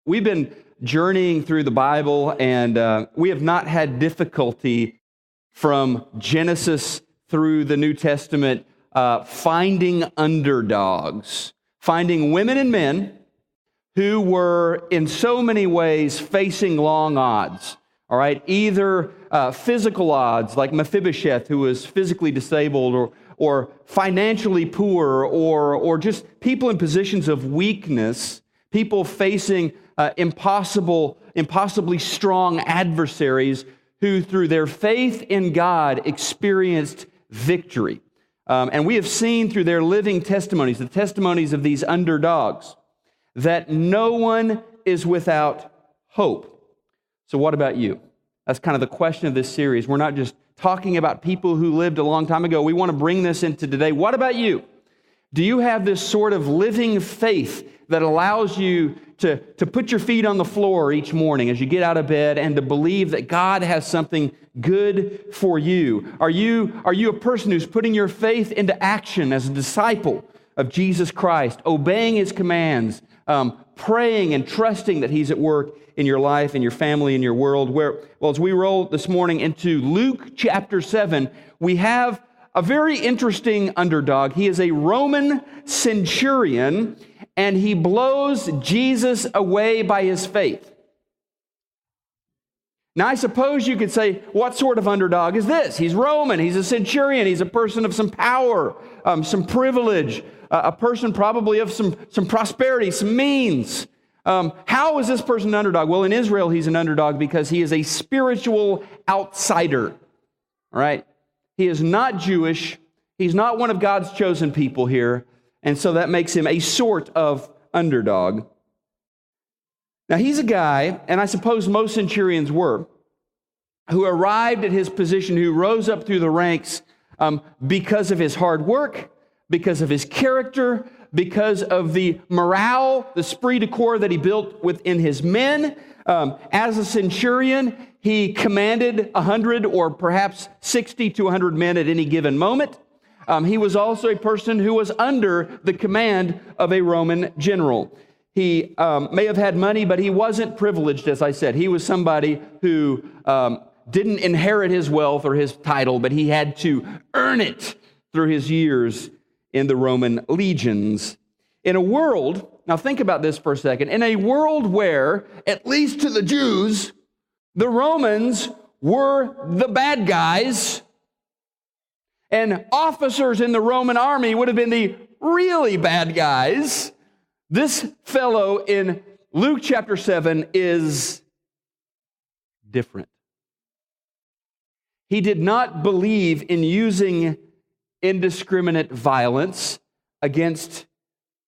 We've been journeying through the Bible, and we have not had difficulty from Genesis through the New Testament finding underdogs, finding women and men who were in so many ways facing long odds. All right, either physical odds like Mephibosheth, who was physically disabled, or financially poor, or just people in positions of weakness, people facing impossibly strong adversaries who, through their faith in God, experienced victory. And we have seen through their living testimonies, the testimonies of these underdogs, that no one is without hope. So what about you? That's kind of the question of this series. We're not just talking about people who lived a long time ago. We want to bring this into today. What about you? Do you have this sort of living faith that allows you to put your feet on the floor each morning as you get out of bed and to believe that God has something good for you? Are you a person who's putting your faith into action as a disciple of Jesus Christ, obeying His commands, praying and trusting that He's at work in your life, in your family, in your world? As we roll this morning into Luke chapter 7, we have a very interesting underdog. He is a Roman centurion, and he blows Jesus away by his faith. Now, I suppose you could say, what sort of underdog is this? He's Roman, he's a centurion, he's a person of some power, some privilege, a person probably of some prosperity, some means. How is this person an underdog? Well, in Israel, he's an underdog because he is a spiritual outsider. All right? He is not Jewish. He's not one of God's chosen people here. And so that makes him a sort of underdog. Now, he's a guy, and I suppose most centurions were, who arrived at his position, who rose up through the ranks because of his hard work, because of his character, because of the morale, the esprit de corps that he built within his men. As a centurion, he commanded 100 or perhaps 60 to 100 men at any given moment. He was also a person who was under the command of a Roman general. He may have had money, but he wasn't privileged, as I said. He was somebody who didn't inherit his wealth or his title, but he had to earn it through his years in the Roman legions. In a world, now think about this for a second, in a world where, at least to the Jews, the Romans were the bad guys, and officers in the Roman army would have been the really bad guys, this fellow in Luke chapter 7 is different. He did not believe in using indiscriminate violence against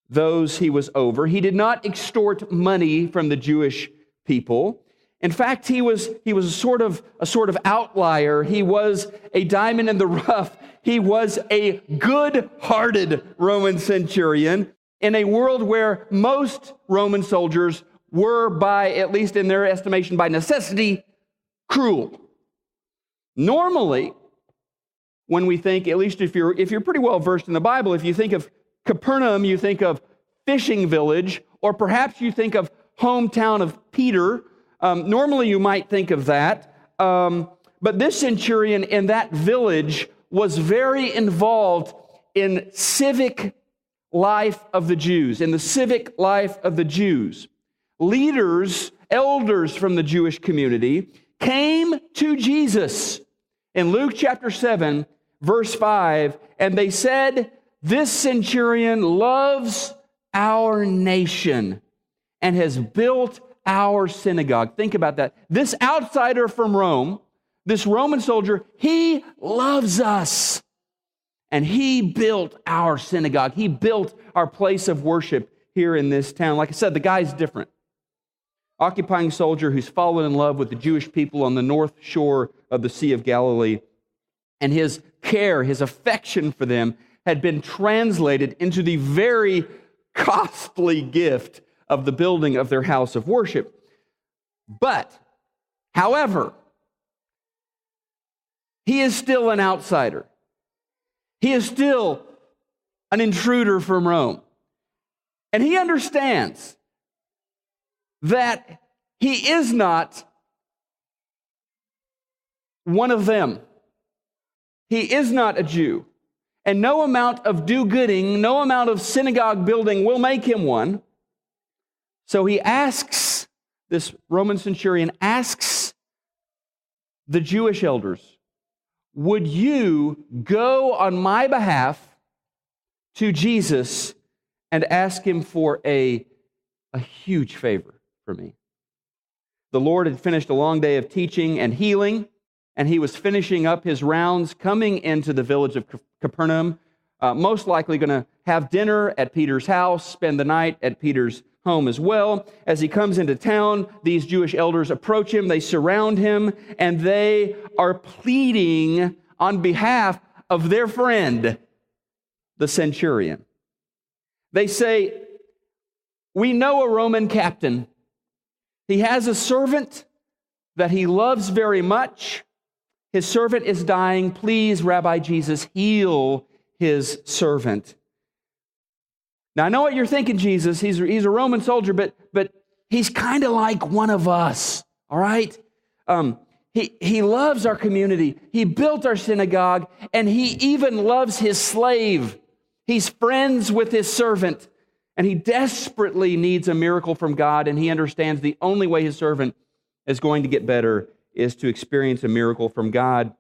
those he was over. He did not extort money from the Jewish people. In fact, he was a sort of outlier. He was a diamond in the rough. He was a good-hearted Roman centurion in a world where most Roman soldiers were, by at least in their estimation, by necessity, cruel. Normally, when we think, at least if you're pretty well versed in the Bible, if you think of Capernaum, you think of fishing village, or perhaps you think of hometown of Peter. Normally you might think of that. But this centurion in that village was very involved in civic life of the Jews, in the civic life of the Jews. Leaders, elders from the Jewish community came to Jesus in Luke chapter 7, verse 5, and they said, "This centurion loves our nation and has built our synagogue." Think about that. This outsider from Rome, this Roman soldier, he loves us. And he built our synagogue. He built our place of worship here in this town. Like I said, the guy's different. Occupying soldier who's fallen in love with the Jewish people on the north shore of the Sea of Galilee. And his care, his affection for them had been translated into the very costly gift of the building of their house of worship. But, however, he is still an outsider. He is still an intruder from Rome. And he understands that he is not one of them. He is not a Jew. And no amount of do-gooding, no amount of synagogue building will make him one. So he asks, this Roman centurion asks the Jewish elders, would you go on my behalf to Jesus and ask him for a huge favor for me? The Lord had finished a long day of teaching and healing, and he was finishing up his rounds, coming into the village of Capernaum, most likely going to have dinner at Peter's house, spend the night at Peter's home as well. As he comes into town, these Jewish elders approach him, they surround him, and they are pleading on behalf of their friend, the centurion. They say, we know a Roman captain. He has a servant that he loves very much. His servant is dying. Please, Rabbi Jesus, heal his servant. Now, I know what you're thinking, Jesus. He's a Roman soldier, but he's kind of like one of us, all right? He loves our community. He built our synagogue, and he even loves his slave. He's friends with his servant, and he desperately needs a miracle from God, and he understands the only way his servant is going to get better is to experience a miracle from God.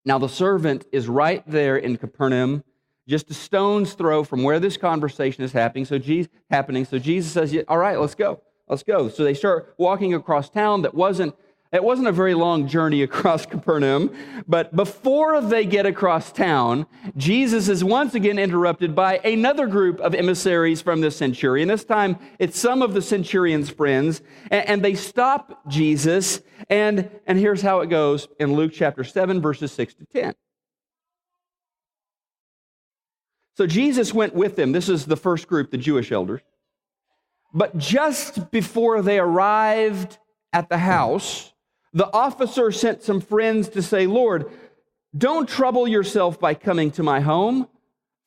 Now, the servant is right there in Capernaum, just a stone's throw from where this conversation is happening. So Jesus says, all right, let's go. So they start walking across town. It wasn't a very long journey across Capernaum, but before they get across town, Jesus is once again interrupted by another group of emissaries from the centurion. This time, it's some of the centurion's friends, and they stop Jesus, and here's how it goes in Luke chapter 7, verses 6 to 10. So Jesus went with them. This is the first group, the Jewish elders. But just before they arrived at the house, the officer sent some friends to say, Lord, don't trouble yourself by coming to my home,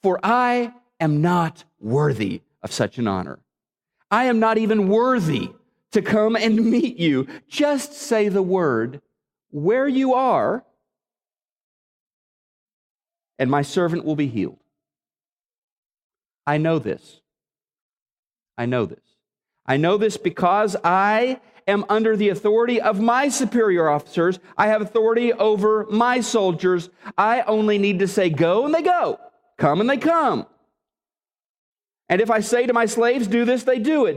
for I am not worthy of such an honor. I am not even worthy to come and meet you. Just say the word where you are, and my servant will be healed. I know this. I know this because I am under the authority of my superior officers. I have authority over my soldiers. I only need to say go, and they go. Come, and they come. And if I say to my slaves, do this, they do it.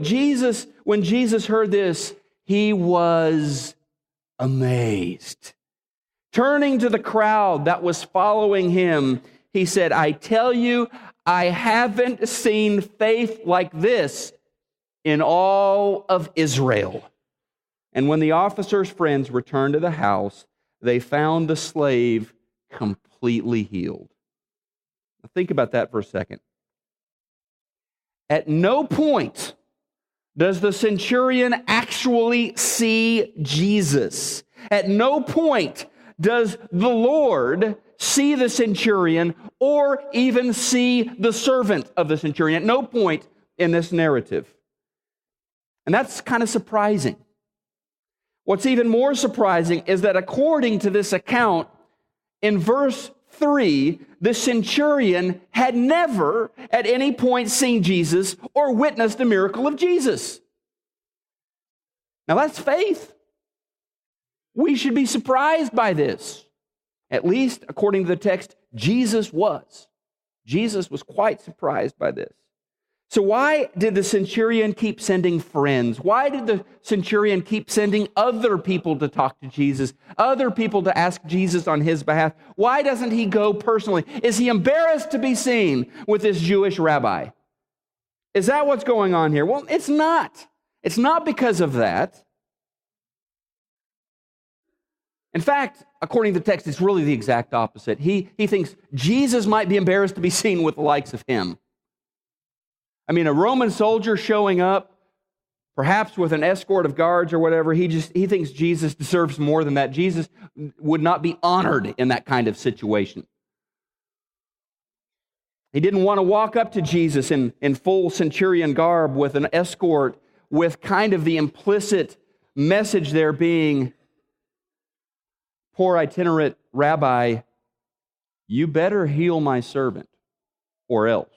When Jesus heard this, he was amazed. Turning to the crowd that was following him, he said, I tell you, I haven't seen faith like this in all of Israel. And when the officer's friends returned to the house, they found the slave completely healed. Now think about that for a second. At no point does the centurion actually see Jesus. At no point does the Lord see the centurion or even see the servant of the centurion. At no point in this narrative. And that's kind of surprising. What's even more surprising is that according to this account, in verse 3, the centurion had never at any point seen Jesus or witnessed a miracle of Jesus. Now that's faith. We should be surprised by this. At least, according to the text, Jesus was. Jesus was quite surprised by this. So why did the centurion keep sending friends? Why did the centurion keep sending other people to talk to Jesus, other people to ask Jesus on his behalf? Why doesn't he go personally? Is he embarrassed to be seen with this Jewish rabbi? Is that what's going on here? Well, it's not. It's not because of that. In fact, according to the text, it's really the exact opposite. He thinks Jesus might be embarrassed to be seen with the likes of him. I mean, a Roman soldier showing up, perhaps with an escort of guards or whatever, he thinks Jesus deserves more than that. Jesus would not be honored in that kind of situation. He didn't want to walk up to Jesus in full centurion garb with an escort with kind of the implicit message there being, poor itinerant rabbi, you better heal my servant or else.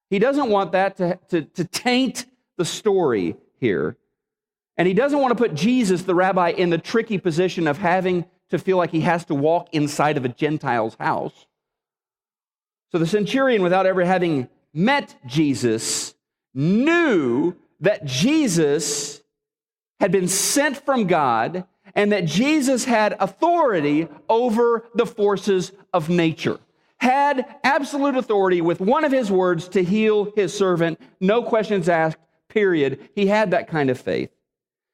He doesn't want that to taint the story here. And he doesn't want to put Jesus, the rabbi, in the tricky position of having to feel like he has to walk inside of a Gentile's house. So the centurion, without ever having met Jesus, knew that Jesus had been sent from God and that Jesus had authority over the forces of nature. Had absolute authority with one of his words to heal his servant, no questions asked, period. He had that kind of faith.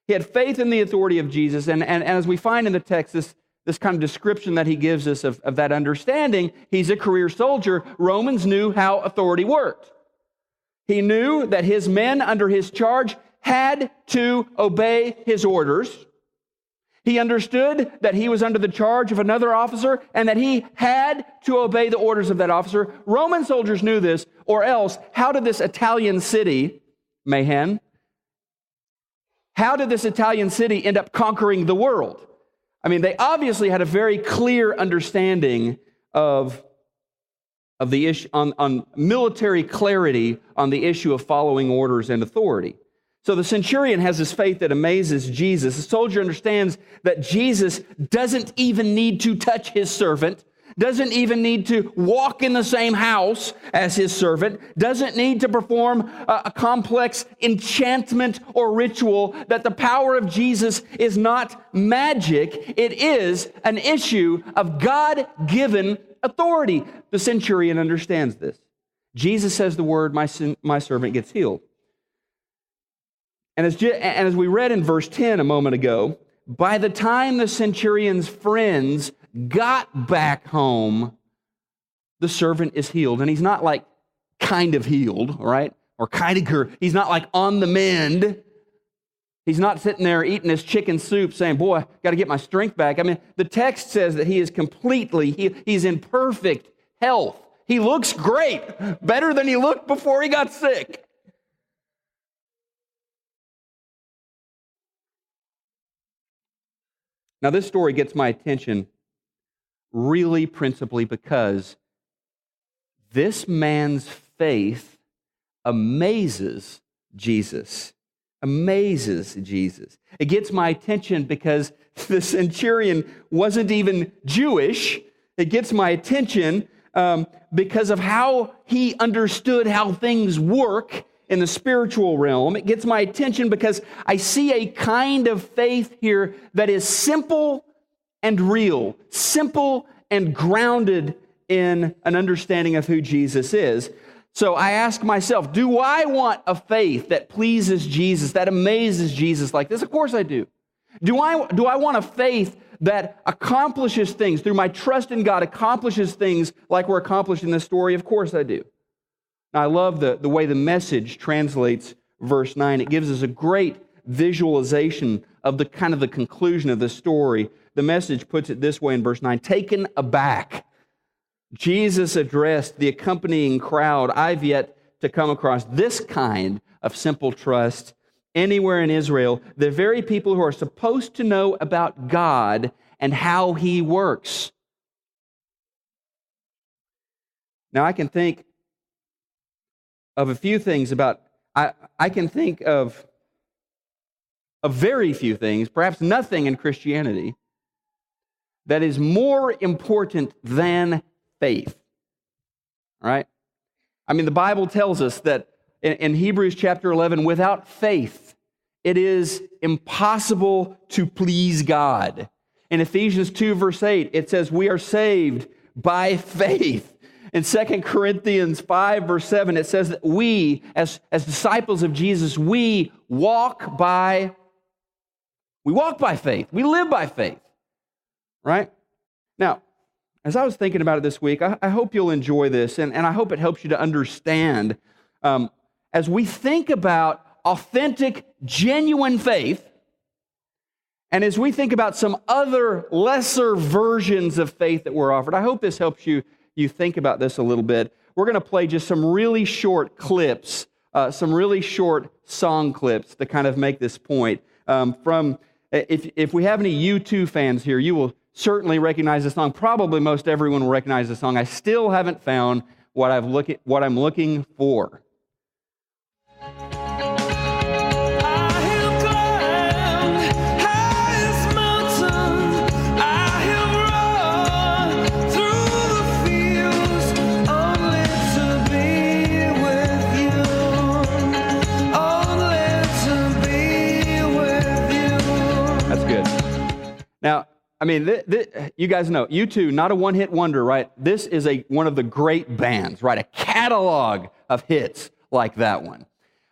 He had faith in the authority of Jesus, and as we find in the text, this kind of description that he gives us of that understanding, he's a career soldier. Romans knew how authority worked. He knew that his men under his charge had to obey his orders. He understood that he was under the charge of another officer and that he had to obey the orders of that officer. Roman soldiers knew this, or else, how did this Italian city, Mahan, how did this Italian city end up conquering the world? I mean, they obviously had a very clear understanding of the issue, on military clarity on the issue of following orders and authority. So the centurion has this faith that amazes Jesus. The soldier understands that Jesus doesn't even need to touch his servant, doesn't even need to walk in the same house as his servant, doesn't need to perform a complex enchantment or ritual, that the power of Jesus is not magic. It is an issue of God-given authority. The centurion understands this. Jesus says the word, my servant gets healed. And as we read in verse 10 a moment ago, by the time the centurion's friends got back home, the servant is healed. And he's not like kind of healed, right? Or he's not like on the mend. He's not sitting there eating his chicken soup saying, boy, I got to get my strength back. I mean, the text says that he is he's in perfect health. He looks great, better than he looked before he got sick. Now, this story gets my attention really principally because this man's faith amazes Jesus. Amazes Jesus. It gets my attention because the centurion wasn't even Jewish. It gets my attention because of how he understood how things work in the spiritual realm. It gets my attention because I see a kind of faith here that is simple and real, simple and grounded in an understanding of who Jesus is. So I ask myself, do I want a faith that pleases Jesus, that amazes Jesus like this? Of course I do. Do I want a faith that accomplishes things, through my trust in God, accomplishes things like we're accomplished in this story? Of course I do. Now, I love the way the Message translates verse 9. It gives us a great visualization of the kind of the conclusion of the story. The Message puts it this way in verse 9. Taken aback, Jesus addressed the accompanying crowd. I've yet to come across this kind of simple trust anywhere in Israel. The very people who are supposed to know about God and how He works. Now, I can think of a few things I can think of very few things, perhaps nothing in Christianity, that is more important than faith. All right? I mean, the Bible tells us that in Hebrews chapter 11, without faith, it is impossible to please God. In Ephesians 2, verse 8, it says, we are saved by faith. In 2 Corinthians 5, verse 7, it says that we, as disciples of Jesus, we walk by faith. We live by faith. Right? Now, as I was thinking about it this week, I hope you'll enjoy this, and I hope it helps you to understand, as we think about authentic, genuine faith, and as we think about some other lesser versions of faith that were offered, I hope this helps you think about this a little bit. We're going to play just some really short clips some really short song clips to kind of make this point. If we have any U2 fans here, you will certainly recognize the song. Probably most everyone will recognize the song. I still haven't found what I'm looking for. Now, I mean, you guys know, U2, not a one-hit wonder, right? This is one of the great bands, right? A catalog of hits like that one.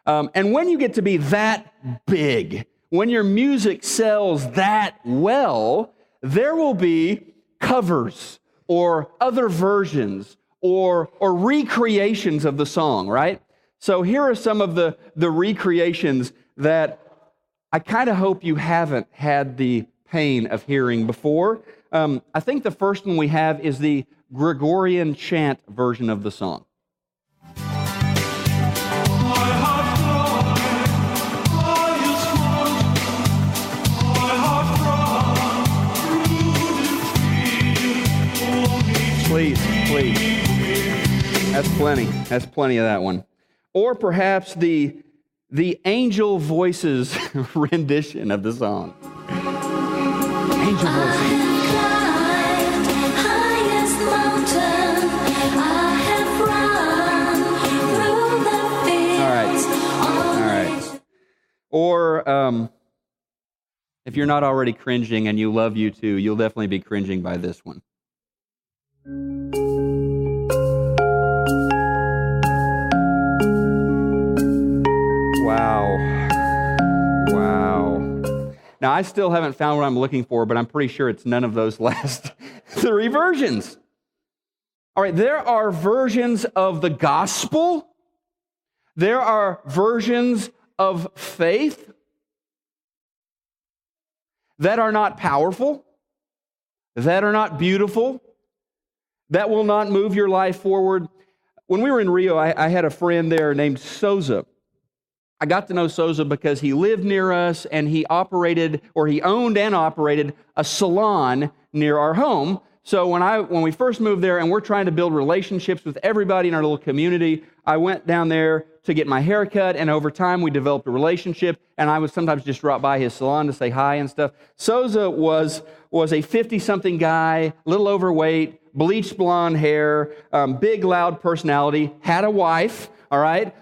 And when you get to be that big, when your music sells that well, there will be covers or other versions or recreations of the song, right? So here are some of the recreations that I kind of hope you haven't had the pain of hearing before. I think the first one we have is the Gregorian chant version of the song. Please. That's plenty. That's plenty of that one. Or perhaps the angel voices rendition of the song. Angel voices. All right. Or if you're not already cringing and you love U2, you'll definitely be cringing by this one. Wow. Now, I still haven't found what I'm looking for, but I'm pretty sure it's none of those last three versions. All right, there are versions of the gospel. There are versions of faith that are not powerful, that are not beautiful, that will not move your life forward. When we were in Rio, I had a friend there named Souza. I got to know Souza because he lived near us and he owned and operated a salon near our home. So when we first moved there and we're trying to build relationships with everybody in our little community, I went down there to get my hair cut, and over time we developed a relationship, and I would sometimes just drop by his salon to say hi and stuff. Souza was a 50-something guy, a little overweight, bleached blonde hair, big, loud personality, had a wife, all right?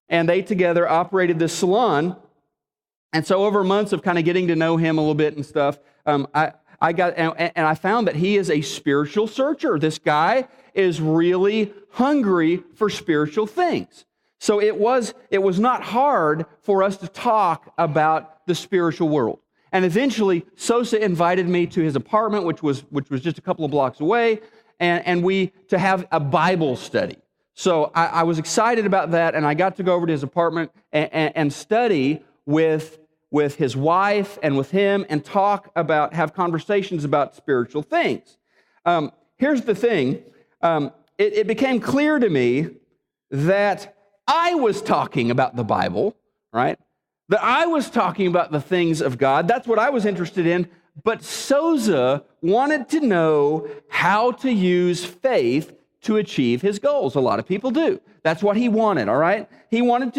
And they together operated this salon. And so over months of kind of getting to know him a little bit and stuff, I found that he is a spiritual searcher. This guy is really hungry for spiritual things. So it was not hard for us to talk about the spiritual world. And eventually, Sosa invited me to his apartment, which was just a couple of blocks away, and we to have a Bible study. So I was excited about that, and I got to go over to his apartment and study with his wife and with him and have conversations about spiritual things. Here's the thing. It became clear to me that I was talking about the Bible, right? That I was talking about the things of God. That's what I was interested in. But Souza wanted to know how to use faith to achieve his goals. A lot of people do. That's what he wanted, all right? He wanted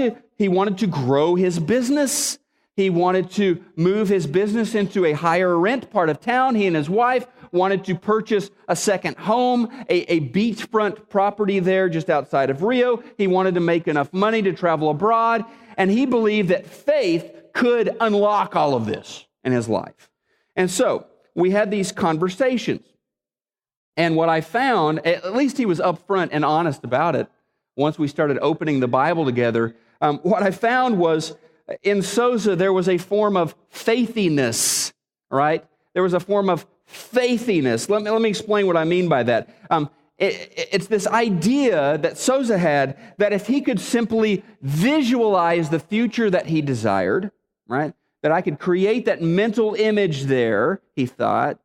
to grow his business. He wanted to move his business into a higher rent part of town. He and his wife wanted to purchase a second home, a beachfront property there just outside of Rio. He wanted to make enough money to travel abroad, and he believed that faith could unlock all of this in his life. And so we had these conversations. And what I found, at least he was upfront and honest about it once we started opening the Bible together, what I found was in Souza there was a form of faithiness, right? There was a form of faithiness. Let me explain what I mean by that. It's this idea that Souza had that if he could simply visualize the future that he desired, right? That I could create that mental image there, he thought,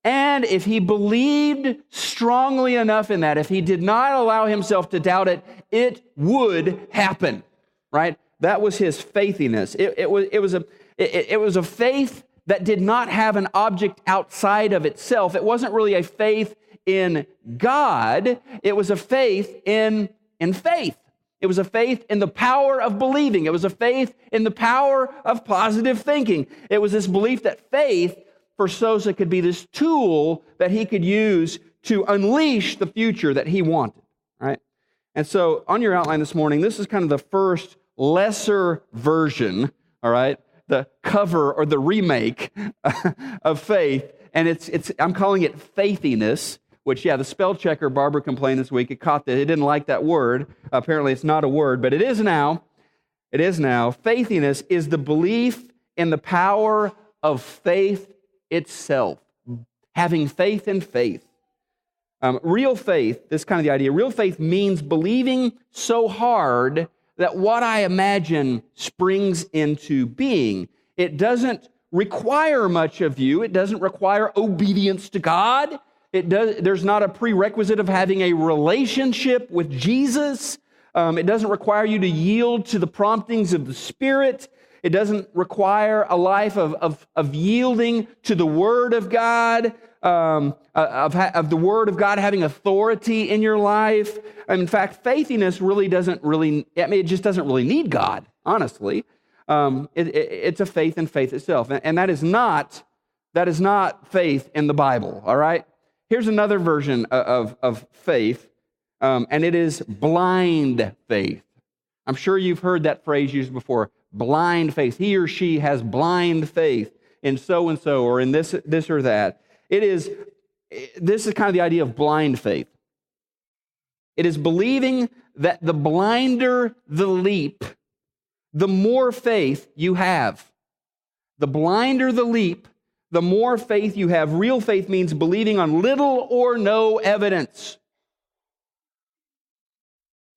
and if he believed strongly enough in that, if he did not allow himself to doubt it, it would happen. right? That was his faithiness. It was a faith that did not have an object outside of itself. It wasn't really a faith in God. It was a faith in faith. It was a faith in the power of believing. It was a faith in the power of positive thinking. It was this belief that faith for Sosa could be this tool that he could use to unleash the future that he wanted, right? And so on your outline this morning, this is kind of the first lesser version, all right, the cover or the remake of faith. And I'm calling it faithiness, which, the spell checker, Barbara complained this week, it caught that. It didn't like that word. Apparently it's not a word, but it is now. It is now. Faithiness is the belief in the power of faith itself. Having faith in faith. Real faith, this is kind of the idea. Real faith means believing so hard that what I imagine springs into being. It doesn't require much of you. It doesn't require obedience to God. There's not a prerequisite of having a relationship with Jesus. It doesn't require you to yield to the promptings of the Spirit. It doesn't require a life of yielding to the Word of God, of the Word of God having authority in your life. In fact, faithiness it just doesn't really need God, honestly. It's a faith in faith itself. And that is not faith in the Bible, all right? Here's another version of faith, and it is blind faith. I'm sure you've heard that phrase used before, blind faith. He or she has blind faith in so-and-so or in this or that. This is kind of the idea of blind faith. It is believing that the blinder the leap, the more faith you have. The blinder the leap, the more faith you have. Real faith means believing on little or no evidence.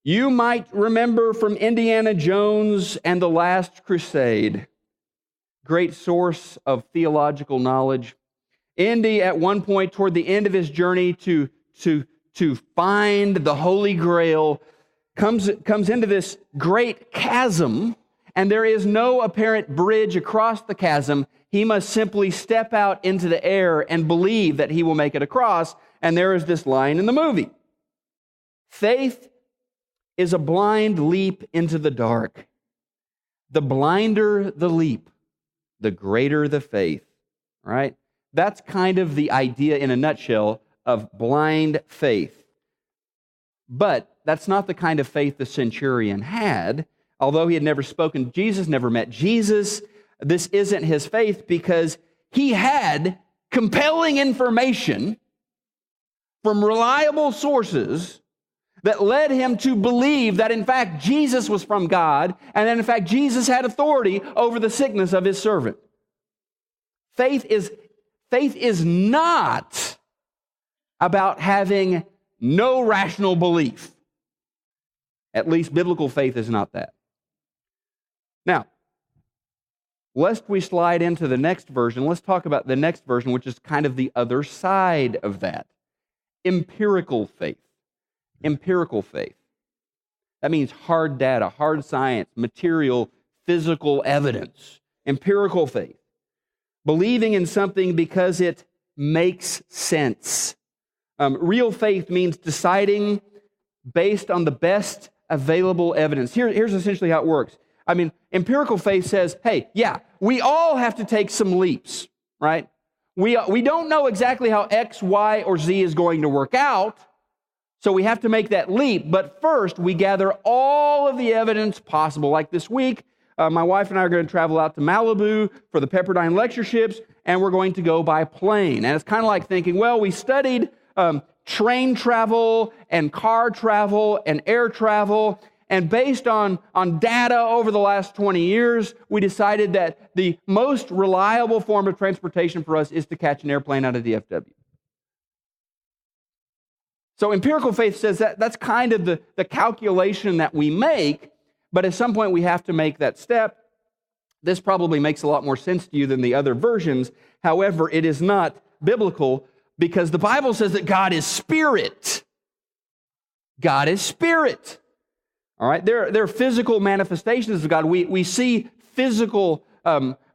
You might remember from Indiana Jones and the Last Crusade, great source of theological knowledge. Indy, at one point toward the end of his journey to find the Holy Grail, comes into this great chasm, and there is no apparent bridge across the chasm. He must simply step out into the air and believe that he will make it across, and there is this line in the movie. Faith is a blind leap into the dark. The blinder the leap, the greater the faith, right? That's kind of the idea in a nutshell of blind faith. But that's not the kind of faith the centurion had. Although he had never spoken to Jesus, never met Jesus, this isn't his faith because he had compelling information from reliable sources that led him to believe that, in fact, Jesus was from God, and that, in fact, Jesus had authority over the sickness of his servant. Faith is not about having no rational belief. At least biblical faith is not that. Now, lest we slide into the next version, let's talk about the next version, which is kind of the other side of that. Empirical faith. Empirical faith. That means hard data, hard science, material, physical evidence. Empirical faith. Believing in something because it makes sense. Real faith means deciding based on the best available evidence. Here's essentially how it works. Empirical faith says, hey, we all have to take some leaps, right? We don't know exactly how X, Y, or Z is going to work out, so we have to make that leap. But first, we gather all of the evidence possible. Like this week, my wife and I are going to travel out to Malibu for the Pepperdine lectureships, and we're going to go by plane. And it's kind of like thinking, well, we studied train travel and car travel and air travel, and based on data over the last 20 years, we decided that the most reliable form of transportation for us is to catch an airplane out of DFW. So empirical faith says that that's kind of the calculation that we make, but at some point we have to make that step. This probably makes a lot more sense to you than the other versions. However, it is not biblical because the Bible says that God is spirit. God is spirit. All right, there are physical manifestations of God. We see physical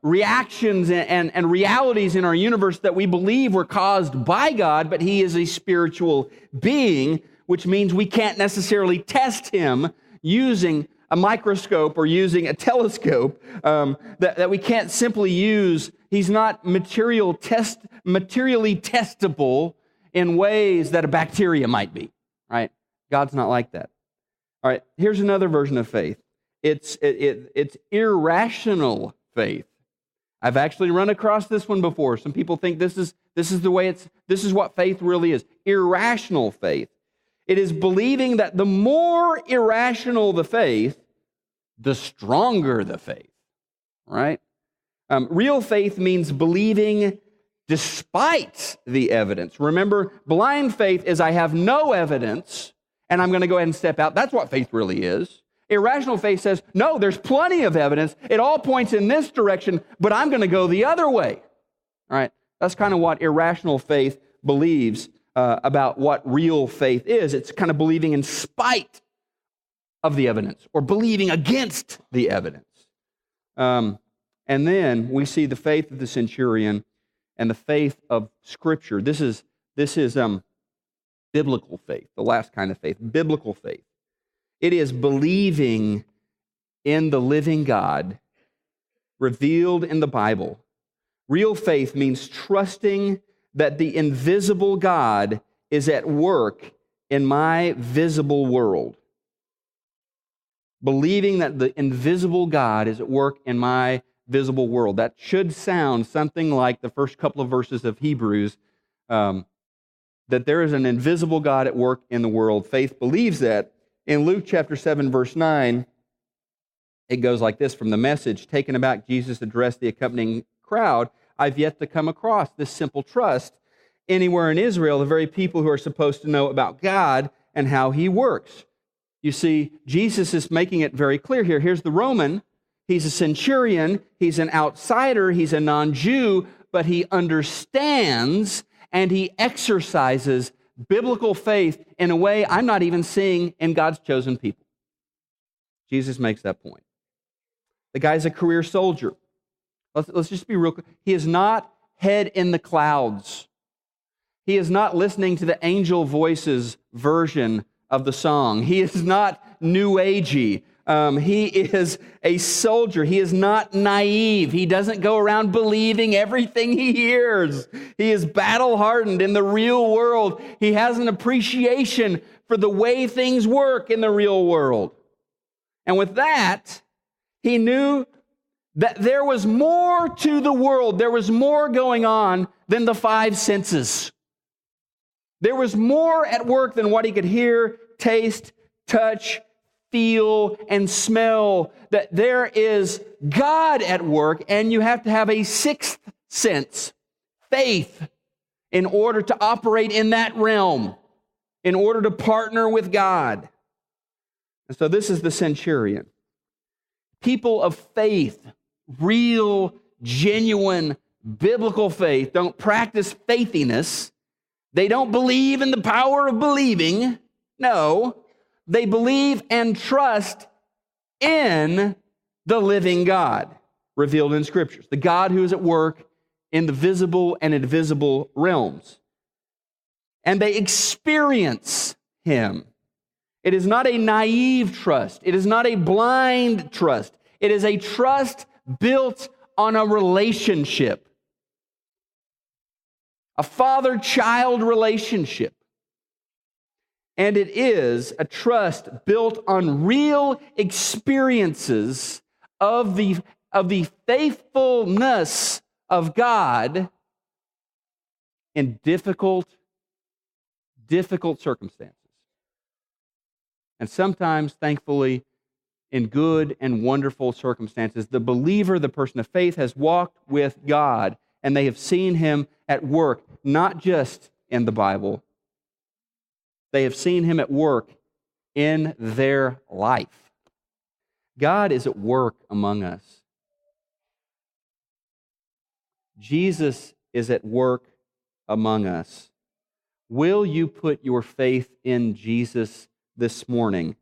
reactions and realities in our universe that we believe were caused by God, but He is a spiritual being, which means we can't necessarily test Him using a microscope or using a telescope, that we can't simply use. He's not materially testable in ways that a bacteria might be, right? God's not like that. All right, here's another version of faith. It's irrational faith. I've actually run across this one before. Some people think this is what faith really is. Irrational faith. It is believing that the more irrational the faith, the stronger the faith, right? Real faith means believing despite the evidence. Remember, blind faith is I have no evidence, and I'm going to go ahead and step out. That's what faith really is. Irrational faith says, no, there's plenty of evidence. It all points in this direction, but I'm going to go the other way. All right, that's kind of what irrational faith believes about what real faith is. It's kind of believing in spite of the evidence or believing against the evidence. And then we see the faith of the centurion and the faith of Scripture. This is biblical faith, the last kind of faith, biblical faith. It is believing in the living God revealed in the Bible. Real faith means trusting that the invisible God is at work in my visible world. Believing that the invisible God is at work in my visible world. That should sound something like the first couple of verses of Hebrews, that there is an invisible God at work in the world. Faith believes that. In Luke chapter 7, verse 9, it goes like this from the Message. Taken aback, Jesus addressed the accompanying crowd. I've yet to come across this simple trust anywhere in Israel, the very people who are supposed to know about God and how He works. You see, Jesus is making it very clear here. Here's the Roman. He's a centurion. He's an outsider. He's a non-Jew, but he understands and he exercises biblical faith in a way I'm not even seeing in God's chosen people. Jesus makes that point. The guy's a career soldier. Let's just be real clear. He is not head in the clouds. He is not listening to the angel voices version of the song. He is not new agey. He is a soldier. He is not naive. He doesn't go around believing everything he hears. He is battle-hardened in the real world. He has an appreciation for the way things work in the real world. And with that, he knew that there was more to the world. There was more going on than the five senses. There was more at work than what he could hear, taste, touch, feel, and smell. That there is God at work, and you have to have a sixth sense, faith, in order to operate in that realm, in order to partner with God. And so this is the centurion. People of faith, real, genuine, biblical faith, don't practice faithiness. They don't believe in the power of believing. No, they believe and trust in the living God revealed in Scriptures, the God who is at work in the visible and invisible realms. And they experience Him. It is not a naive trust. It is not a blind trust. It is a trust built on a relationship, a father-child relationship. And it is a trust built on real experiences of the faithfulness of God in difficult circumstances. And sometimes, thankfully, in good and wonderful circumstances, the believer, the person of faith, has walked with God, and they have seen Him at work, not just in the Bible. They have seen Him at work in their life. God is at work among us. Jesus is at work among us. Will you put your faith in Jesus this morning?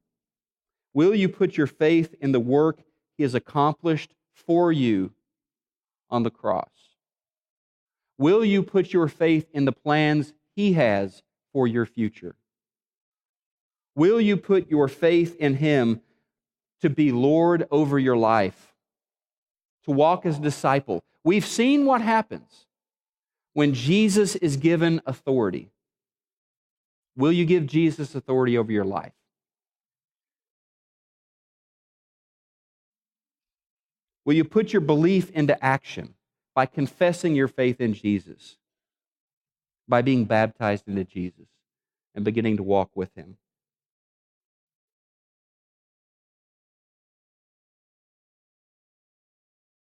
Will you put your faith in the work He has accomplished for you on the cross? Will you put your faith in the plans He has for your future? Will you put your faith in Him to be Lord over your life, to walk as a disciple? We've seen what happens when Jesus is given authority. Will you give Jesus authority over your life? Will you put your belief into action by confessing your faith in Jesus, by being baptized into Jesus and beginning to walk with Him?